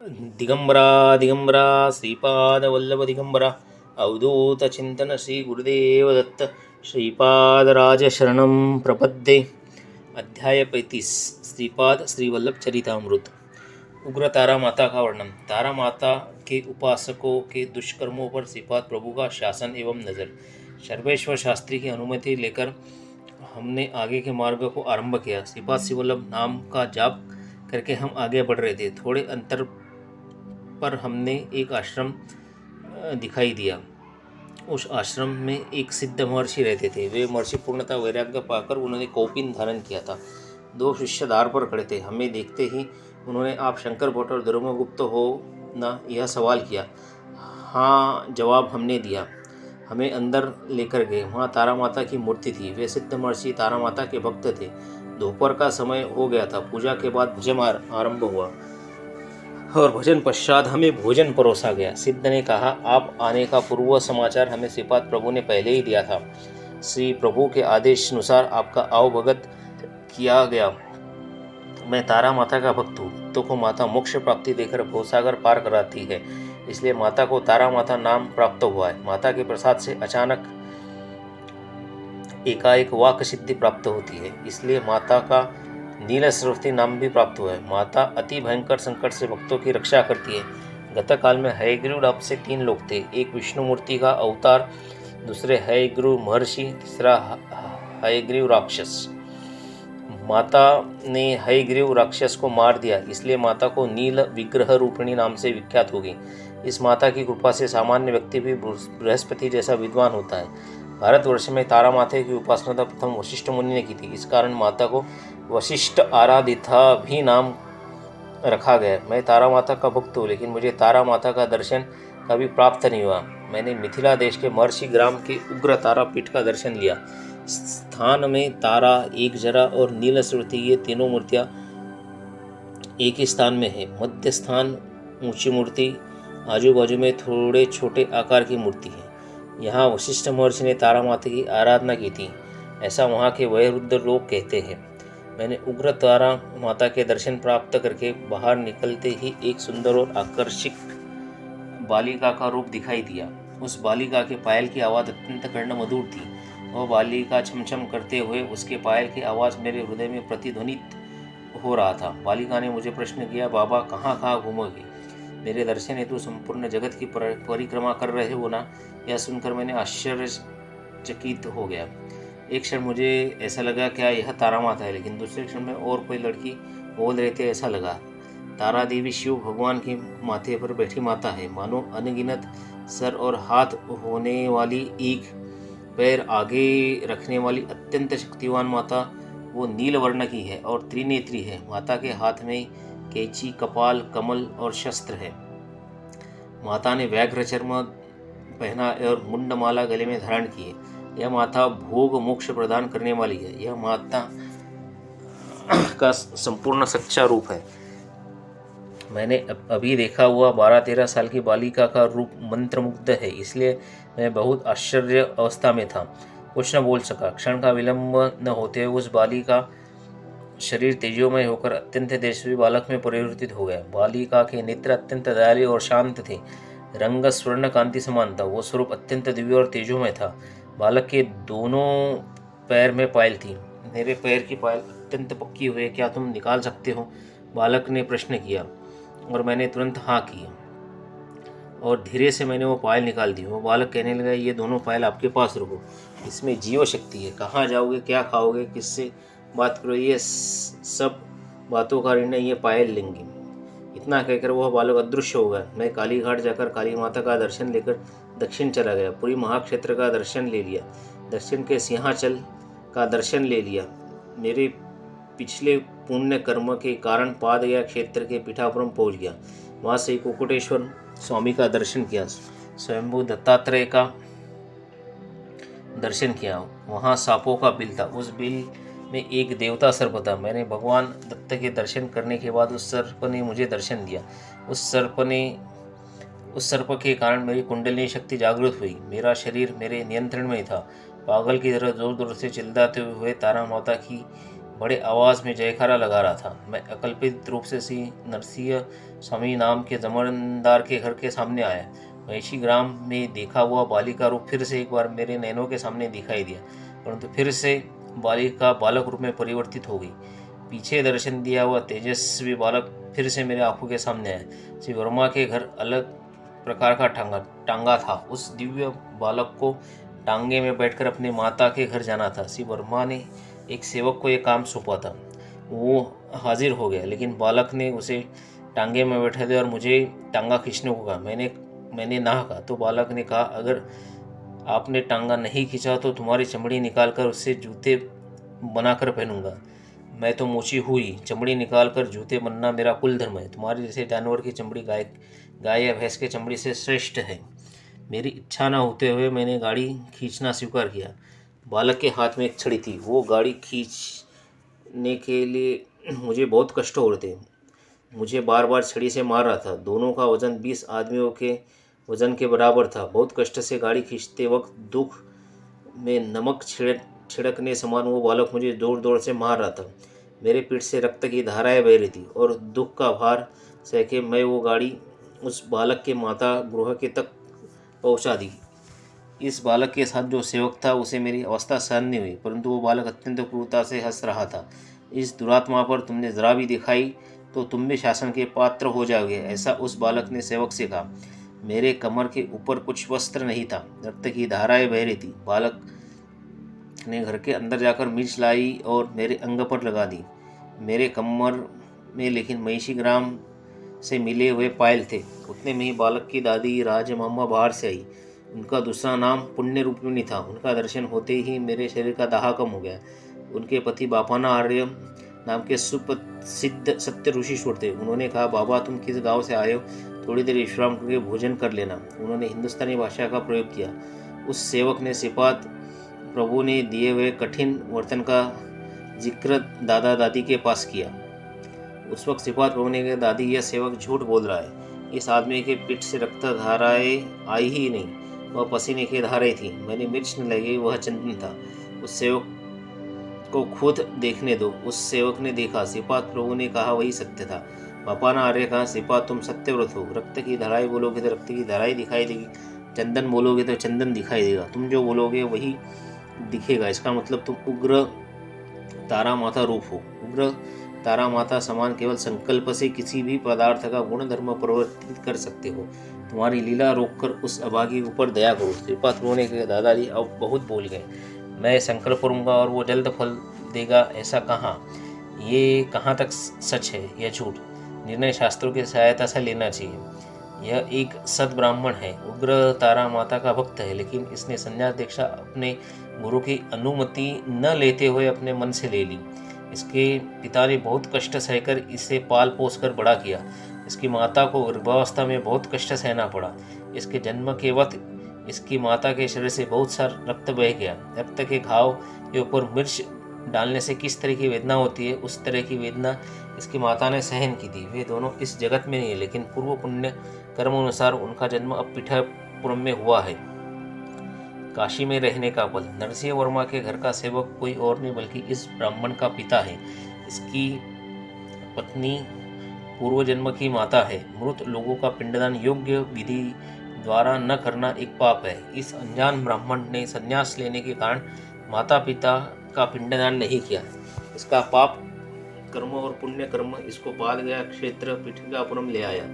दिगंबरा दिगंबरा श्रीपादवल्लभ दिगंबरा अवधूत चिंतन श्री गुरुदेव दत्त श्रीपादराज शरणं प्रपद्ये। अध्याय 35 श्रीपाद श्रीवल्लभ चरितामृत। उग्र तारा माता का वर्णन। तारा माता के उपासकों के दुष्कर्मों पर श्रीपाद प्रभु का शासन एवं नज़र। सर्वेश्वर शास्त्री की अनुमति लेकर हमने आगे के मार्ग को आरंभ किया। श्रीपाद श्रीवल्लभ नाम का जाप करके हम आगे बढ़ रहे थे। थोड़े अंतर पर हमने एक आश्रम दिखाई दिया। उस आश्रम में एक सिद्ध महर्षि रहते थे। वे महर्षि पूर्णतः वैराग्य पाकर उन्होंने कौपिन धारण किया था। दो शिष्य द्वार पर खड़े थे। हमें देखते ही उन्होंने आप शंकर भट्ट और धर्मगुप्त हो ना, यह सवाल किया। हाँ जवाब हमने दिया। हमें अंदर लेकर गए। वहाँ तारा माता की मूर्ति थी। वे सिद्ध महर्षि तारा माता के भक्त थे। दोपहर का समय हो गया था। पूजा के बाद भजन आरंभ हुआ और भजन पश्चात हमें भोजन परोसा गया। सिद्ध ने कहा, आप आने का पूर्व समाचार हमें श्रीपाद प्रभु ने पहले ही दिया था। श्री प्रभु के आदेश अनुसार आपका आवभगत किया गया। मैं तारा माता का भक्त हूँ। भक्तों को माता मोक्ष प्राप्ति देकर भवसागर पार कराती है, इसलिए माता को तारा माता नाम प्राप्त हुआ है। माता के प्रसाद से अचानक एकाएक वाक सिद्धि प्राप्त होती है, इसलिए माता का नील सरस्वती नाम भी प्राप्त हुआ है। माता अति भयंकर संकट से भक्तों की रक्षा करती है। गतकाल में हयग्रीव नाम से 3 लोग थे। एक विष्णु मूर्ति का अवतार, दूसरे हयग्रीव महर्षि, तीसरा हयग्रीव राक्षस। माता ने हयग्रीव राक्षस को मार दिया, इसलिए माता को नील विग्रह रूपिणी नाम से विख्यात हो गई। इस माता की कृपा से सामान्य व्यक्ति भी बृहस्पति जैसा विद्वान होता है। भारतवर्ष में तारा माता की उपासना प्रथम वशिष्ठ मुनि ने की थी। इस कारण माता को वशिष्ठ आराधिता भी नाम रखा गया। मैं तारा माता का भक्त हूँ, लेकिन मुझे तारा माता का दर्शन कभी प्राप्त नहीं हुआ। मैंने मिथिला देश के महर्षि ग्राम के उग्र तारा पीठ का दर्शन लिया। स्थान में तारा, एक जरा और नील सरस्वती, ये तीनों मूर्तियाँ एक ही स्थान में है। मध्य स्थान ऊंची मूर्ति, आजू बाजू में थोड़े छोटे आकार की मूर्ति है। यहाँ वशिष्ठ महर्षि ने तारा माता की आराधना की थी, ऐसा वहाँ के वयोवृद्ध लोग कहते हैं। मैंने उग्र तारा माता के दर्शन प्राप्त करके बाहर निकलते ही एक सुंदर और आकर्षक बालिका का रूप दिखाई दिया। उस बालिका के पायल की आवाज़ अत्यंत कर्ण मधुर थी। वह बालिका छमछम करते हुए उसके पायल की आवाज़ मेरे हृदय में प्रतिध्वनित हो रहा था। बालिका ने मुझे प्रश्न किया, बाबा कहाँ कहाँ घूमोगे? मेरे दर्शन हेतु संपूर्ण जगत की परिक्रमा कर रहे हो ना? यह सुनकर मैंने आश्चर्यचकित हो गया। एक क्षण मुझे ऐसा लगा क्या यह तारा माता है, लेकिन दूसरे क्षण में और कोई लड़की बोल रहे थे ऐसा लगा। तारा देवी शिव भगवान के माथे पर बैठी माता है। मानो अनगिनत सर और हाथ होने वाली, एक पैर आगे रखने वाली अत्यंत शक्तिवान माता वो नील वर्ण की है और त्रिनेत्री है। माता के हाथ में कैंची, कपाल, कमल और शस्त्र है। माता ने व्याघ्र चर्म पहना और मुंडमाला गले में धारण की है। यह माता भोग मोक्ष प्रदान करने वाली है। यह माता का संपूर्ण सच्चा रूप है। मैंने अभी देखा हुआ 12-13 साल की बालिका का रूप मंत्रमुग्ध है, इसलिए मैं बहुत आश्चर्य अवस्था में था, कुछ न बोल सका। क्षण का विलंब न होते हुए उस बालिका शरीर तेजोमय होकर अत्यंत तेजस्वी बालक में परिवर्तित हो गया। बालिका के नेत्र अत्यंत दयालु और शांत थे। रंग स्वर्ण कांति समान था। वो स्वरूप अत्यंत दिव्य और तेजोमय था। बालक के दोनों पैर में पायल थी। मेरे पैर की पायल अत्यंत पक्की हुई है, क्या तुम निकाल सकते हो? बालक ने प्रश्न किया और मैंने तुरंत हाँ की और धीरे से मैंने वो पायल निकाल दी। वो बालक कहने लगा, ये दोनों पायल आपके पास रखो, इसमें जीव शक्ति है। कहाँ जाओगे, क्या खाओगे, किससे बात करो, ये सब बातों का निर्णय ये पायल लेंगे। इतना कहकर वह बालक अदृश्य हो गया। मैं काली घाट जाकर काली माता का दर्शन लेकर दक्षिण चला गया। पूरी महाक्षेत्र का दर्शन ले लिया। दक्षिण के सिंहाचल का दर्शन ले लिया। मेरे पिछले पुण्य कर्म के कारण पादगया क्षेत्र के पीठापुरम पहुंच गया। वहाँ से कुकुटेश्वर स्वामी का दर्शन किया। स्वयंभू दत्तात्रेय का दर्शन किया। वहाँ सांपों का बिल था। उस बिल में एक देवता सर्प था। मैंने भगवान दत्त के दर्शन करने के बाद उस सर्प ने मुझे दर्शन दिया। उस सर्प के कारण मेरी कुंडलिनी शक्ति जागृत हुई। मेरा शरीर मेरे नियंत्रण में था। पागल की तरह जोर जोर से चिल्लाते हुए तारा माता की बड़े आवाज़ में जयकारा लगा रहा था। मैं अकल्पित रूप से श्री नरसिंह स्वामी नाम के जमींदार के घर के सामने आया। महिषी ग्राम में देखा हुआ बालिका रूप फिर से एक बार मेरे नैनों के सामने दिखाई दिया, परंतु फिर से बालिका बालक रूप में परिवर्तित हो गई। पीछे दर्शन दिया हुआ तेजस्वी बालक फिर से मेरे आंखों के सामने आया। श्री वर्मा के घर अलग प्रकार का टांगा था। उस दिव्य बालक को टांगे में बैठकर अपने माता के घर जाना था। श्री वर्मा ने एक सेवक को यह काम सौंपा था। वो हाजिर हो गया, लेकिन बालक ने उसे टांगे में बैठा दिया और मुझे टांगा खींचने को कहा। मैंने ना कहा तो बालक ने कहा, अगर आपने टांगा नहीं खींचा तो तुम्हारी चमड़ी निकालकर उससे जूते बनाकर पहनूंगा। मैं तो मोची हुई, चमड़ी निकालकर जूते बनना मेरा कुल धर्म है। तुम्हारे जैसे जानवर की चमड़ी गाय या भैंस की चमड़ी से श्रेष्ठ है। मेरी इच्छा न होते हुए मैंने गाड़ी खींचना स्वीकार किया। बालक के हाथ में एक छड़ी थी। वो गाड़ी खींचने के लिए मुझे बहुत कष्ट हो रहे थे। मुझे बार बार छड़ी से मार रहा था। दोनों का वजन 20 आदमियों के वजन के बराबर था। बहुत कष्ट से गाड़ी खींचते वक्त दुख में नमक छिड़कने समान वो बालक मुझे जोर जोर से मार रहा था। मेरे पीठ से रक्त की धाराएं बह रही थी और दुख का भार सह मैं वो गाड़ी उस बालक के माता गृह के तक पहुंचा दी। इस बालक के साथ जो सेवक था उसे मेरी अवस्था सहन नहीं हुई, परंतु वो बालक अत्यंत क्रूरता से हंस रहा था। इस दुरात्मा पर तुमने जरा भी दिखाई तो तुम भी शासन के पात्र हो जाओगे, ऐसा उस बालक ने सेवक से कहा। मेरे कमर के ऊपर कुछ वस्त्र नहीं था, रक्त की धाराएं बह रही थी। बालक ने घर के अंदर जाकर मिर्च लाई और मेरे अंग पर लगा दी, मेरे कमर में। लेकिन महिषी ग्राम से मिले हुए पायल थे। उतने में ही बालक की दादी राजमामा बाहर से आई। उनका दूसरा नाम पुण्य रूपिणी था। उनका दर्शन होते ही मेरे शरीर का दाह कम हो गया। उनके पति बापाना आर्य नाम के सुप्रसिद्ध सत्य ऋषि थे। उन्होंने कहा, बाबा तुम किस गांव से आए हो? थोड़ी देर विश्राम करके भोजन कर लेना। उन्होंने हिंदुस्तानी भाषा का प्रयोग किया। उस सेवक ने सिपात प्रभु ने दिए हुए कठिन वर्तन का जिक्र दादा दादी के पास किया। उस वक्त सिपात प्रभु ने कहा, दादी यह सेवक झूठ बोल रहा है। इस आदमी के पीठ से रक्त धाराएं आई ही नहीं, वह पसीने की धाराएं थी। मैंने मिर्च न लगी, वह चंदन था। उस सेवक को खुद देखने दो। उस सेवक ने देखा। सिपात प्रभु ने कहा, वही सत्य था। बापाना आर्य कहा, सिपात तुम सत्यव्रत हो। रक्त की धाराएं बोलोगे तो रक्त की धाराएं दिखाई देगी, चंदन बोलोगे तो चंदन दिखाई देगा। तुम जो बोलोगे वही दिखेगा। इसका मतलब तुम उग्र तारा माता रूप हो। उग्र तारा माता समान केवल संकल्प से किसी भी पदार्थ का गुण धर्म परिवर्तित कर सकते हो। तुम्हारी लीला रोककर उस अभागी के ऊपर दया करो। श्रीपाद प्रभु ने कहा, दादाजी अब बहुत बोल गए। मैं संकल्प करूंगा और वो जल्द फल देगा, ऐसा कहाँ? ये कहाँ तक सच है या झूठ? निर्णय शास्त्रों की सहायता से लेना चाहिए। यह एक सद ब्राह्मण है, उग्र तारा माता का भक्त है, लेकिन इसने संन्यास दीक्षा अपने गुरु की अनुमति न लेते हुए अपने मन से ले ली। इसके पिता ने बहुत कष्ट सहकर इसे पाल पोस कर बड़ा किया। इसकी माता को गर्भावस्था में बहुत कष्ट सहना पड़ा। इसके जन्म के वक्त इसकी माता के शरीर से बहुत सारा रक्त बह गया। रक्त के घाव के ऊपर मिर्च डालने से किस तरह की वेदना होती है, उस तरह की वेदना इसकी माता ने सहन की थी। वे दोनों इस जगत में नहीं है, लेकिन पूर्व पुण्य कर्म अनुसार उनका जन्म अब पिठापुरम में हुआ है। काशी में रहने का फल। नरसिंह वर्मा के घर का सेवक कोई और नहीं बल्कि इस ब्राह्मण का पिता है। इसकी पत्नी पूर्व जन्म की माता है। मृत लोगों का पिंडदान योग्य विधि द्वारा न करना एक पाप है। इस अनजान ब्राह्मण ने संन्यास लेने के कारण माता पिता का पिंडदान नहीं किया। इसका पाप कर्म और पुण्य कर्म इसको पाल गया क्षेत्र पिठिकापुरम ले आया।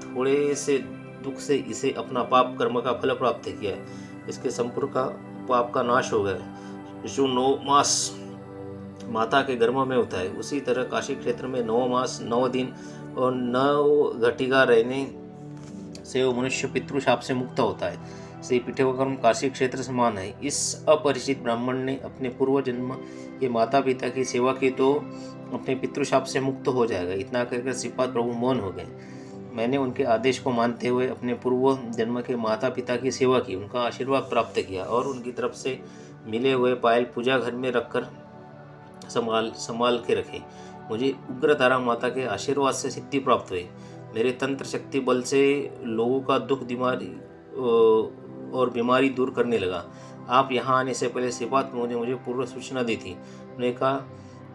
थोड़े से दुख से इसे अपना पाप कर्म का फल प्राप्त किया। इसके संपूर्ण का पाप का नाश हो गया। जो 9 मास माता के गर्भ में होता है, उसी तरह काशी क्षेत्र में 9 मास 9 दिन और 9 घटिका रहने से वो मनुष्य पितृशाप से मुक्त होता है। श्री पिठोकर्म काशी क्षेत्र समान है। इस अपरिचित ब्राह्मण ने अपने पूर्व जन्म के माता पिता की सेवा की तो अपने पितृशाप से मुक्त हो जाएगा। इतना कहकर श्रीपाद प्रभु मौन हो गए। मैंने उनके आदेश को मानते हुए अपने पूर्व जन्म के माता पिता की सेवा की, उनका आशीर्वाद प्राप्त किया और उनकी तरफ से मिले हुए पायल पूजा घर में रखकर संभाल के रखे। मुझे उग्र तारा माता के आशीर्वाद से सिद्धि प्राप्त हुई। मेरे तंत्र शक्ति बल से लोगों का दुख और बीमारी दूर करने लगा। आप यहाँ आने से पहले श्रीपाद प्रभु ने मुझे पूर्व सूचना दी थी। उन्होंने कहा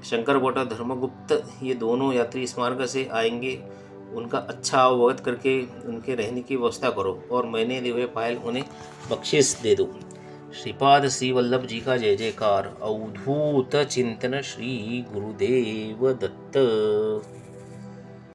शंकर बोटा धर्मगुप्त, ये दोनों यात्री इस मार्ग से आएंगे, उनका अच्छा अवगत करके उनके रहने की व्यवस्था करो और मैंने दिए पायल उन्हें बख्शिश दे दो। श्रीपाद श्री वल्लभ जी का जय जयकार। अवधूत चिंतन श्री गुरुदेव दत्त।